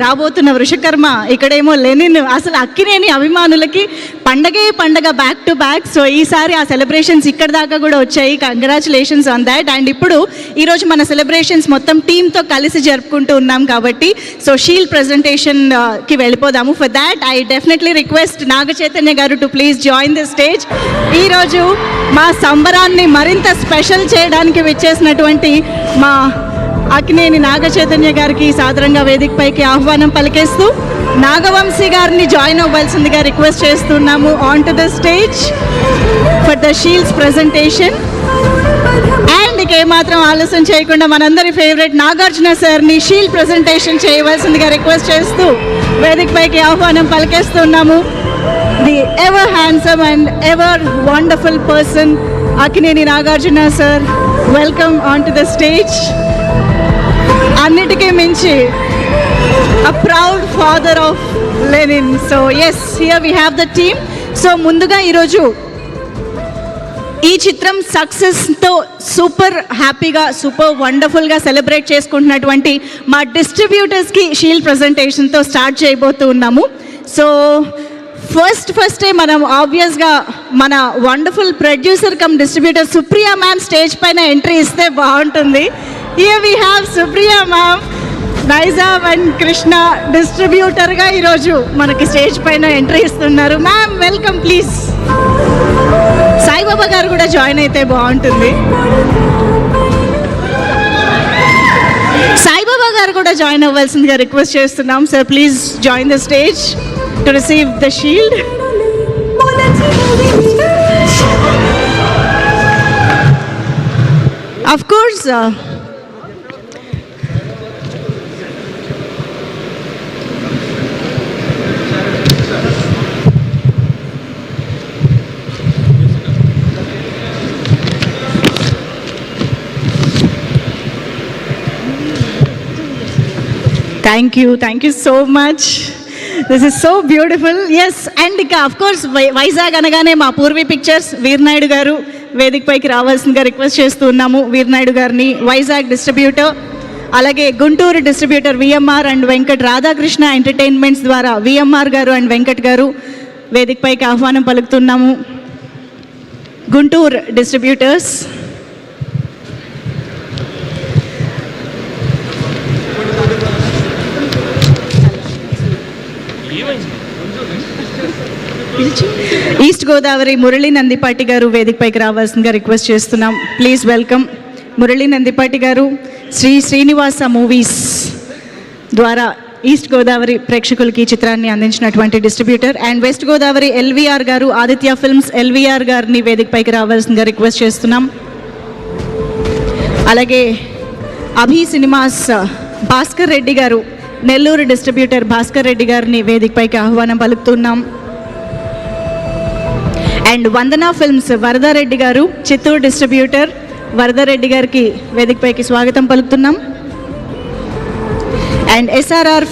రాబోతున్న వృషకర్మ, ఇక్కడేమో లెనిన్. అసలు అక్కినేని అభిమానులకి పండగే పండగ బ్యాక్ టు బ్యాక్. సో ఈసారి ఆ సెలబ్రేషన్స్ ఇక్కడ దాకా కూడా వచ్చాయి. Congratulations on that. అండ్ ఇప్పుడు ఈరోజు మన సెలబ్రేషన్స్ మొత్తం టీంతో కలిసి జరుపుకుంటూ ఉన్నాం కాబట్టి సో షీల్డ్ ప్రెజెంటేషన్కి వెళ్ళిపోదాము. For that I definitely request Naga Chaitanya garu to please join the stage. ఈరోజు మా సంబరాన్ని మరింత స్పెషల్ చేయడానికి విచ్చేసినటువంటి మా అక్కినేని నాగ చైతన్య గారికి సాదరంగా వేదికపైకి ఆహ్వానం పలికేస్తూ నాగవంశీ గారిని జాయిన్ అవ్వాల్సిందిగా రిక్వెస్ట్ చేస్తున్నాము on to the stage for the shields presentation. And ఇక ఏమాత్రం ఆలస్యం చేయకుండా మనందరి ఫేవరెట్ నాగార్జున సార్ని షీల్డ్ ప్రెజెంటేషన్ చేయవలసిందిగా రిక్వెస్ట్ చేస్తూ వేదికపైకి ఆహ్వానం పలికేస్తున్నాము. The ever handsome and ever wonderful person Akkineni Nagarjuna sir, welcome on to the stage. అన్నిటికీ మించి a proud father of Lenin. So yes, here we have the team. So ముందుగా ఈరోజు ఈ చిత్రం సక్సెస్తో సూపర్ హ్యాపీగా సూపర్ వండర్ఫుల్గా సెలబ్రేట్ చేసుకుంటున్నటువంటి మా డిస్ట్రిబ్యూటర్స్కి షీల్డ్ ప్రజెంటేషన్తో స్టార్ట్ చేయబోతూ ఉన్నాము. సో ఫస్టే మనం ఆబ్వియస్గా మన wonderful producer cum distributor Supriya ma'am stage పైన ఎంట్రీ ఇస్తే బాగుంటుంది. Here we have Supriya ma'am, Nizam and Krishna డిస్ట్రిబ్యూటర్గా ఈరోజు మనకి స్టేజ్ పైన ఎంట్రీ ఇస్తున్నారు. Ma'am welcome please. సాయిబాబా గారు కూడా జాయిన్ అయితే బాగుంటుంది. సాయిబాబా గారు కూడా జాయిన్ అవ్వాల్సిందిగా రిక్వెస్ట్ చేస్తున్నాం. Sir please join the stage to receive the shield. Of course, thank you so much. This is so beautiful. Yes, and ఇంకా of course వైజాగ్ అనగానే మా పూర్వీ పిక్చర్స్ వీర్నాయుడు గారు వేదికపైకి రావాల్సిందిగా రిక్వెస్ట్ చేస్తూ ఉన్నాము. వీర్నాయుడు గారిని వైజాగ్ డిస్ట్రిబ్యూటర్, అలాగే Guntur distributor VMR and Venkat, Radhakrishna entertainments ద్వారా విఎంఆర్ గారు అండ్ వెంకట్ గారు వేదికపైకి ఆహ్వానం పలుకుతున్నాము. గుంటూరు డిస్ట్రిబ్యూటర్స్, ఈస్ట్ గోదావరి మురళీ నందిపాటి గారు వేదికపైకి రావాల్సిందిగా రిక్వెస్ట్ చేస్తున్నాం. ప్లీజ్ వెల్కమ్ మురళీ నందిపాటి గారు. శ్రీనివాస మూవీస్ ద్వారా ఈస్ట్ గోదావరి ప్రేక్షకులకి ఈ చిత్రాన్ని అందించినటువంటి distributor. And west Godavari LVR గారు, ఆదిత్య ఫిల్మ్స్ ఎల్వీఆర్ గారిని వేదికపైకి రావాల్సిందిగా రిక్వెస్ట్ చేస్తున్నాం. అలాగే అభి సినిమాస్ భాస్కర్ రెడ్డి గారు, నెల్లూరు డిస్ట్రిబ్యూటర్ భాస్కర్ రెడ్డి గారిని వేదికపైకి ఆహ్వానం పలుకుతున్నాం. అండ్ వందనా ఫిల్మ్స్ వరదారెడ్డి గారు, చిత్తూరు డిస్ట్రిబ్యూటర్ వరదారెడ్డి గారికి వేదికపైకి స్వాగతం పలుకుతున్నాం. And SRR